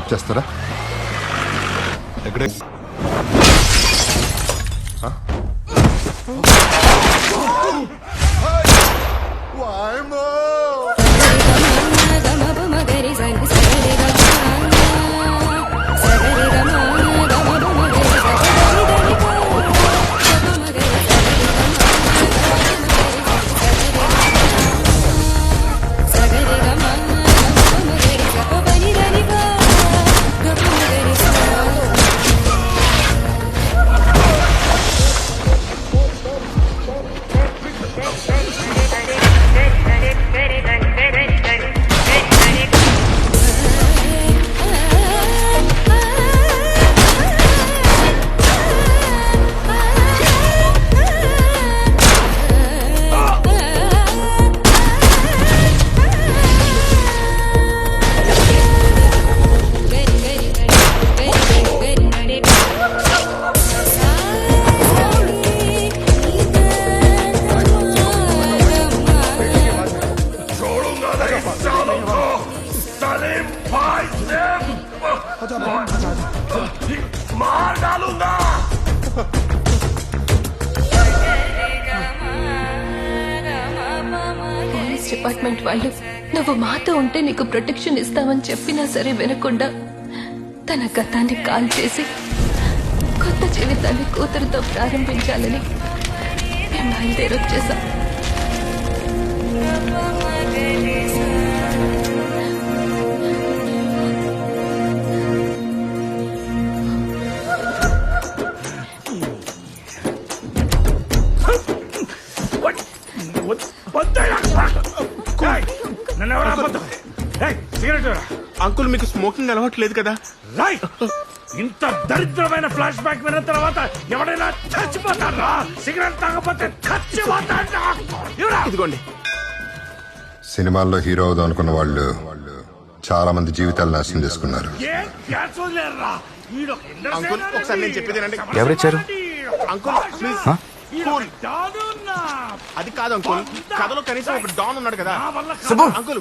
Drop చేస్తారా? ఎక్కడే police department వాళ్ళు నువ్వు మాతో ఉంటే నీకు ప్రొటెక్షన్ ఇస్తామని చెప్పినా సరే వినకుండా తన గతాన్ని కాల్ చేసి కొత్త జీవితాన్ని కూతురుతో ప్రారంభించాలని మేము బయలుదేరొచ్చేసాం. అంకుల్ మీకు స్మోకింగ్ అలవాట్లేదు కదా? ఇంత దరిద్రమైన ఫ్లాష్ బ్యాక్ విన్న తర్వాత ఎవడైనా చచ్చిపోతారా? సిగరెట్ తాగకపోతే చచ్చిపోతాడా? ఇదిగోండి. సినిమాల్లో హీరో అవుదాం అనుకున్న వాళ్ళు చాలా మంది జీవితాలు నాశనం చేసుకున్నారు. అంకుల్ ఒకసారి నేను చెప్పేది వినండి. ఎవరిచ్చారు? Uncle please. అది కాదు అంకుల్, కథలో కనీసం ఒక డాన్ ఉన్నాడు కదా. సుబ్బు, అంకుల్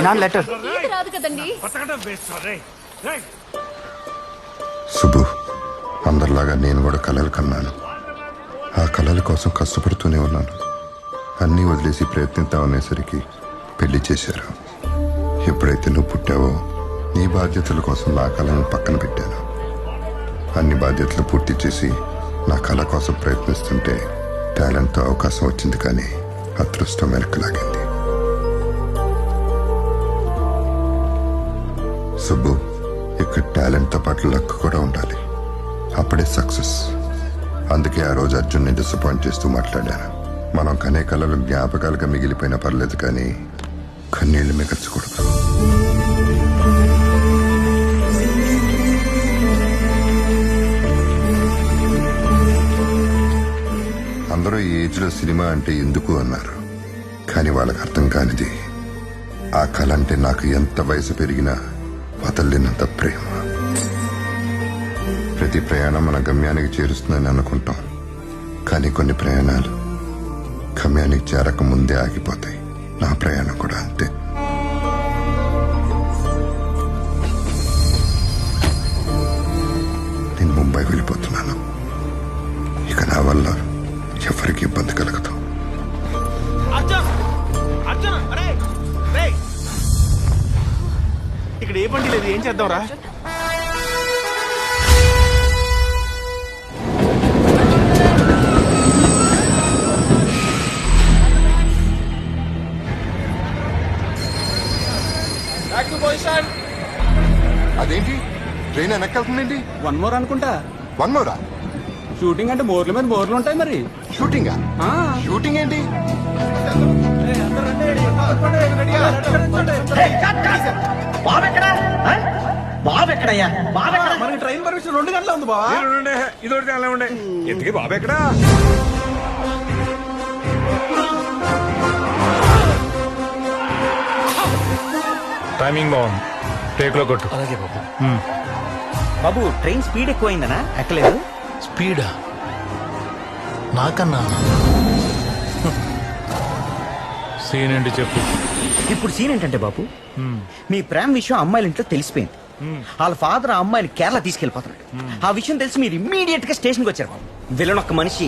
నాన్న లెటర్. రాదు కదండి. సుబ్బు, అందరిలాగా నేను కూడా కలలు కన్నాను. ఆ కలల కోసం కష్టపడుతూనే ఉన్నాను. అన్నీ వదిలేసి ప్రయత్నిద్దామనేసరికి పెళ్లి చేశారు. ఎప్పుడైతే నువ్వు పుట్టావో నీ బాధ్యతల కోసం నా కళను పక్కన పెట్టాను. అన్ని బాధ్యతలు పూర్తి చేసి నా కళ కోసం ప్రయత్నిస్తుంటే టాలెంట్తో అవకాశం వచ్చింది, కానీ అదృష్టం వెనక్కి లాగింది. సుబ్బు, ఇక్కడ టాలెంట్తో పాటు లక్ కూడా ఉండాలి. అప్పుడే సక్సెస్. అందుకే ఆ రోజు అర్జున్ని డిసప్పాయింట్ చేస్తూ మాట్లాడాను. మనం కనే కళలు జ్ఞాపకాలుగా మిగిలిపోయినా పర్లేదు, కానీ కన్నీళ్లు మిగల్చకూడదు. అందరూ ఈ ఏజ్లో సినిమా అంటే ఎందుకు అన్నారు, కానీ వాళ్ళకి అర్థం కానిది ఆ కళ అంటే నాకు ఎంత వయసు పెరిగినా వదలలేనంత ప్రేమ. ప్రతి ప్రయాణం మన గమ్యానికి చేరుస్తుందని అనుకుంటాం, కానీ కొన్ని ప్రయాణాలు గమ్యానికి చేరక ముందే ఆగిపోతాయి. నా ప్రయాణం కూడా అంతే. నేను ముంబై వెళ్ళిపోతున్నాను. ఇక నా వల్ల ఎవరికి ఇబ్బంది కలగదు. ఇక్కడ ఏ బండి లేదు, ఏం చేద్దాంరా? అదేంటి ట్రైన్ వెనక్కెళ్తుందండి? 1 more అనుకుంటా. 1 more? షూటింగ్ అంటే బోర్ల మీద బోర్లు ఉంటాయి మరి. షూటింగా? షూటింగ్ ఏంటి? మనకి ట్రైన్ పర్మిషన్ 2 గంటల ఉంది బావా. ఇదొకటి అలా ఉండే. ఎందుకు బాబు ఎక్కడా? టైమింగ్ బాగుంది, టేక్ లో కొట్టు. అలాగే బాబు. బాబు, ట్రైన్ స్పీడ్ ఎక్కువైందనా? ఎక్కలేదు. స్పీడా? నాకన్నా సీన్ ఏంటి చెప్పు. ఇప్పుడు సీన్ ఏంటంటే బాబు, మీ ప్రేమ విషయం అమ్మాయిల ఇంట్లో తెలిసిపోయింది. వాళ్ళ ఫాదర్ ఆ అమ్మాయిని కేరళ తీసుకెళ్లిపోతున్నాడు. ఆ విషయం తెలిసి మీరు ఇమ్మీడియట్ గా స్టేషన్ కి వచ్చారు బాబు. విలన్ ఒక్క మనిషి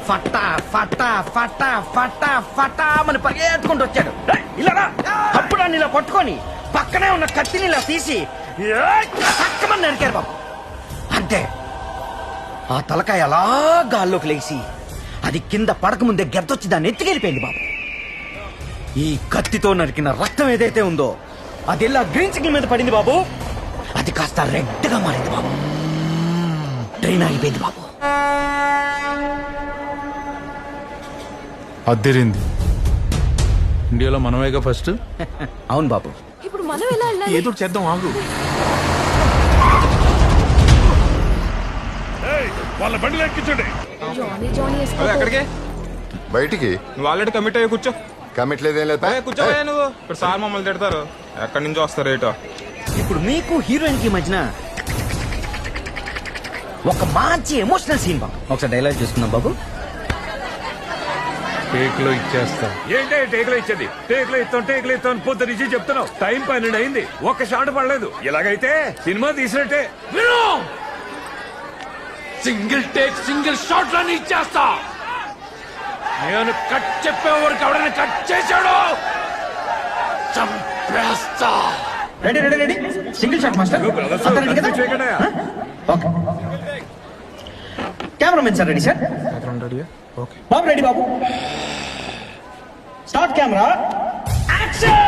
ఫటా ఫటా ఫటా ఫటా ఫటా అని పరిగెత్తుకుంటూ వచ్చాడు. "ఏయ్, ఇలా రా." అప్పుడు ఆయన ఇలా పట్టుకొని పక్కనే ఉన్న కత్తిని ఇలా తీసి "ఏయ్" టక్కమని నరికారు బాబు. అంతే, ఆ తలకాయ అలా గాల్లోకి లేచి అది కింద పడక ముందే గెద్దొచ్చి దాన్ని ఎత్తుకెళ్ళిపోయింది బాబు. ఈ కత్తితో నరికిన రక్తం ఏదైతే ఉందో అది ఇలా గ్రీన్ సిగ్నల్ మీద పడింది బాబు. అది కాస్త రెడ్ గా మారింది బాబు. ట్రైన్ ఆగిపోయింది బాబు. అద్దెరింది. ఇండియాలో మనమేగా ఫస్ట్. అవును బాబు. ఇప్పుడు మనం ఎలా వెళ్ళాలి? ఏదో ఒకటి చేద్దాం ఆగు. వాళ్ళ బండిలో ఎక్కించండి. జానీ జానీ వేసుకో. ఎక్కడికి? బయటికి నువ్వు ఆల్రెడీ కమిట్ అయ్యి కూర్చో. కమిట్ లేదేం లేదా కూర్చోవా నువ్వు. ఇక్కడ సార్ మమ్మల్ని తిడతారు. ఎక్కడి నుంచి వస్తారు ఏటో. ఇప్పుడు మీకు హీరోయిన్ కి మధ్యన ఒక మంచి ఎమోషనల్ సీన్ బాబు. ఒకసారి డైలాగ్ చూసుకుందాం బాబు. టేక్ లో ఇచ్చేస్తా. ఏంటే టేకులో ఇచ్చేది? టేకులో ఇస్తాం పొద్దు నుంచి చెప్తున్నావు. టైం 12 అయింది, ఒక్క షాట్ పడలేదు. ఇలాగైతే సినిమా తీసినట్టే. సింగిల్ టేక్ సింగిల్ షాట్ లని ఇచ్చేస్తా. నేను కట్ చెప్పే వరకు ఎవడైనా కట్ చేశాడు చంపేస్తా. Ready ready ready. Single shot master. Cameraman sir ready sir. బాబు రెడీ బాబు. Start camera action.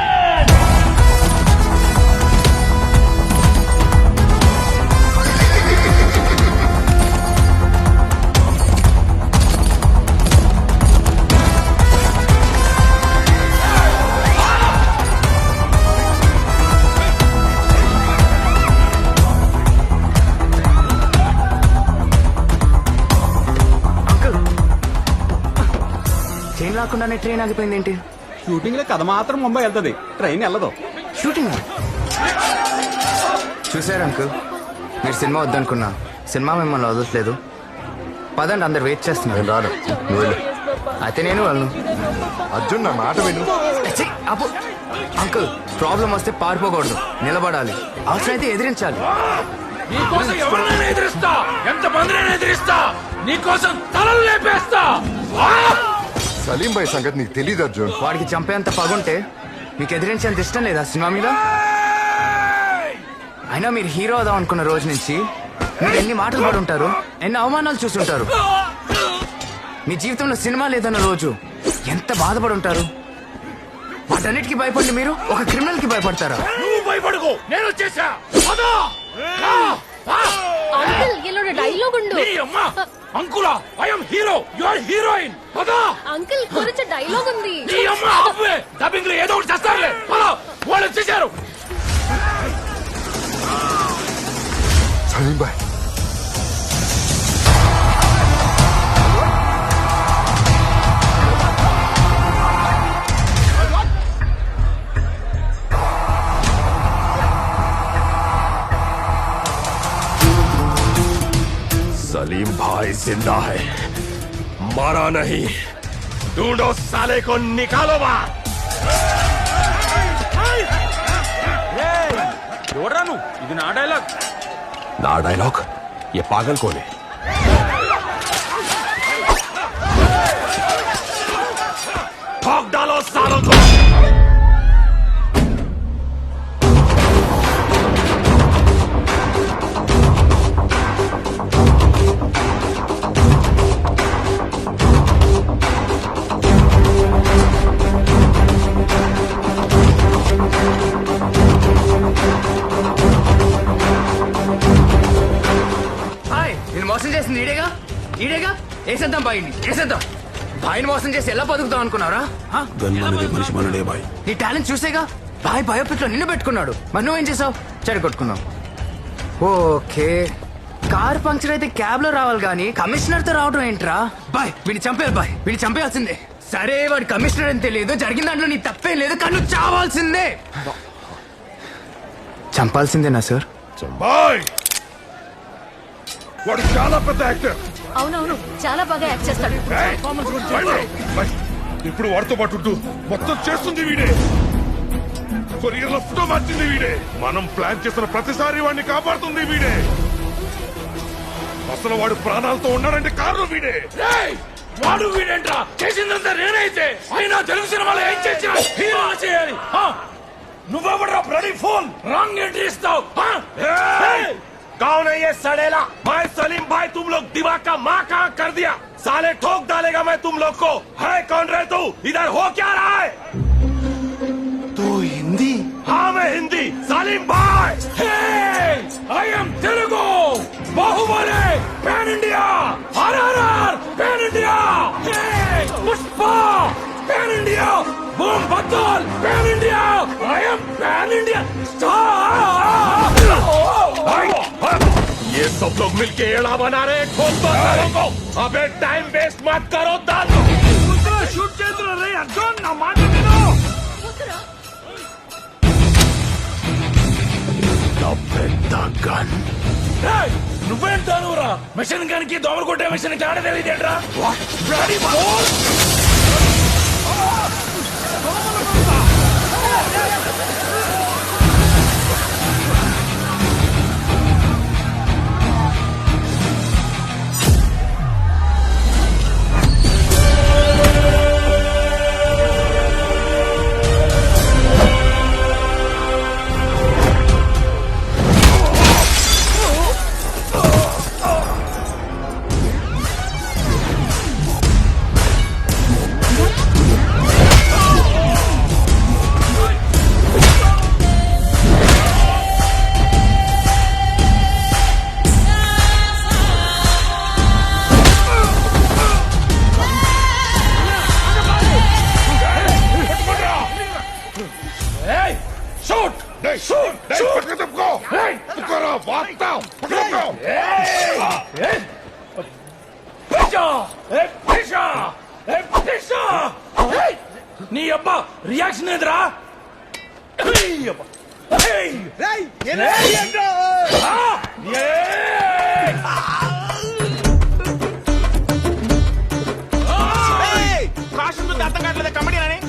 ట్రైన్ రాకుండానే ట్రైన్ ఆగిపోయింది ఏంటి? షూటింగ్ లో కథ మాత్రం ముంబై వెళ్తుంది, ట్రైన్ వెళ్ళదు. షూటింగ్ చూసారు అంకుల్, మీరు సినిమా వద్దనుకున్నా సినిమా మిమ్మల్ని వదలట్లేదు. పదండి, అందరు వెయిట్ చేస్తున్నారు. నేను రాను, నువ్వు వెళ్ళు. అయితే నేను వాళ్ళను. అర్జున్, నా మాట విను. ఛీ, అప్పు. అంకుల్, ప్రాబ్లం వస్తే పారిపోకూడదు, నిలబడాలి. అవసరమైతే ఎదిరించాలి. నీకోసం ఎవరినైనా ఎదిరిస్తా, ఎంత మందినైనా ఎదిరిస్తా. నీకోసం తలలు లేపేస్తా. సలీం భాయ్ సంగతి నీకు తెలియదు అర్జున్. వాడికి చంపేంత పగుంటే మీకు ఎదిరించేంత ఇష్టం లేదా సినిమా మీద? అయినా మీరు హీరో అవుదాం అనుకున్న రోజు నుంచి మీరు ఎన్ని మాటలు పడి ఉంటారు, ఎన్ని అవమానాలు చూస్తుంటారు. మీ జీవితంలో సినిమా లేదన్న రోజు ఎంత బాధపడి ఉంటారు. వాటన్నిటికీ భయపడి మీరు ఒక క్రిమినల్ కి భయపడతారా? నువ్వు భయపడుకో, నేను వచ్చేసా. అంకుల్ ఇలా డైలాగ్ ఉండు. అంకులా, I'm hero, you are heroine. పదా అంకుల్ గురించి డైలాగ్ ఉంది. నీ అమ్మ ఆపే. డబ్బింగ్ లో ఏదో ఒకటి చేస్తారులే. పదా, వాళ్ళు వచ్చేసారు. సలీం భాయ్, सलीम भाई जिंदा है, मारा नहीं. ढूंढो साले को, निकालो बाहर. చూడరాను, ఇది నా డైలాగ్. ना डायलॉग, ये पागल कौन है? ठोक डालो सालों को. నేను మోసం చేసింది ఈడేగా, ఈడేగా. వేసేద్దాం బాయిని, వేసేద్దాం. బాయిని మోసం చేసి ఎలా బతుకుతాం అనుకున్నారా? నీ టాలెంట్ చూసేగా బాయ్ బయోపిక్ లో నిన్ను పెట్టుకున్నాడు. మరి నువ్వేం చేసావు? చెడగొట్టుకున్నావు. ఓకే, కార్ పంక్చర్ అయితే క్యాబ్ లో రావాలి గానీ కమిషనర్ తో రావడం ఏంట్రా? బాయ్ వీడిని చంపేయాలి, బాయ్ వీడిని చంపేయాల్సిందే. సరే, వాడు కమిషనర్ అని తెలియదు, జరిగిన దాంట్లో నీ తప్పేం లేదు, కానీ నువ్వు చావాల్సిందే. చంపాల్సిందేనా సార్? బాయ్, వాడు చాలా పెద్ద యాక్టర్. అవునవును, చాలా బాగా యాక్ట్ చేస్తాడు. ఇప్పుడు వాడితో పాటు ఉంటూ మొత్తం చేస్తుంది వీడే. కొరియర్ లో ఫోటో మార్చింది వీడే. మనం ప్లాన్ చేసిన ప్రతిసారి వాడిని కాపాడుతుంది వీడే. అసలు వాడు ప్రాణాలతో ఉన్నాడంటే కారణం వీడే. రేయ్, వాడు వీడేంట్రా? చేసిందంతా నేనైతే అయినా తెలుగు సినిమాలో ఏం చేసినా హీరో చేయాలి. నువ్వెవడ్రా బ్లడీ ఫోన్ రాంగ్ ఎంట్రీ ఇస్తావు? कौन है ये सड़ेला? भाई सलीम भाई, तुम लोग दिमाग का माँ कहाँ कर दिया? साले ठोक डालेगा मैं तुम लोग को. है कौन रहे तू? इधर हो क्या रहा है? तू हिंदी? हाँ मैं हिंदी. सलीम भाई. I am Telugu Baahubali pan India RRR pan India Pushpa pan India boom బద్దల్ pan India I am pan India star. ये सब लोग मिलके एड़ा बना रहे हैं. ठोक दो सालों को. अबे टाइम वेस्ट मत करो. दाल शूट చేతులు రే అర్జున్, నా మాట విను. నువ్వేంటానురా? మిషన్ గన్కి దోమలు కొట్టే మిషన్ కి ఆడ తెలియదేంట్రా? Bloody phone. నీ అబ్బా రియాక్షన్ ఎదురా? కాశం అర్థం కావట్లేదు కమెడీ అని.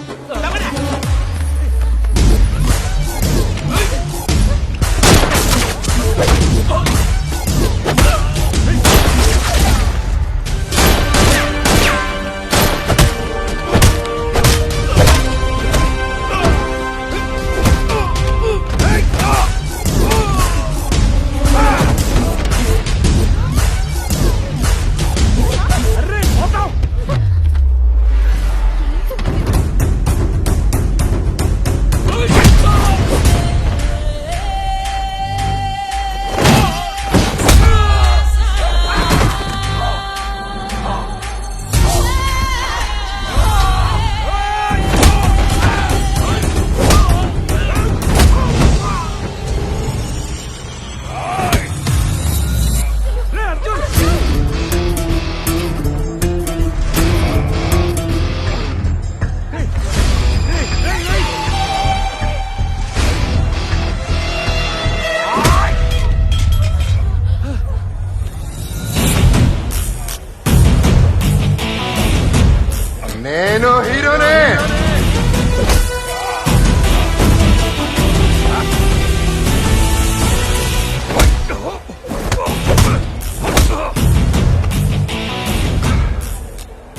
నేను హీరోనే.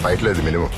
ఫైట్ లేదు మినిమం.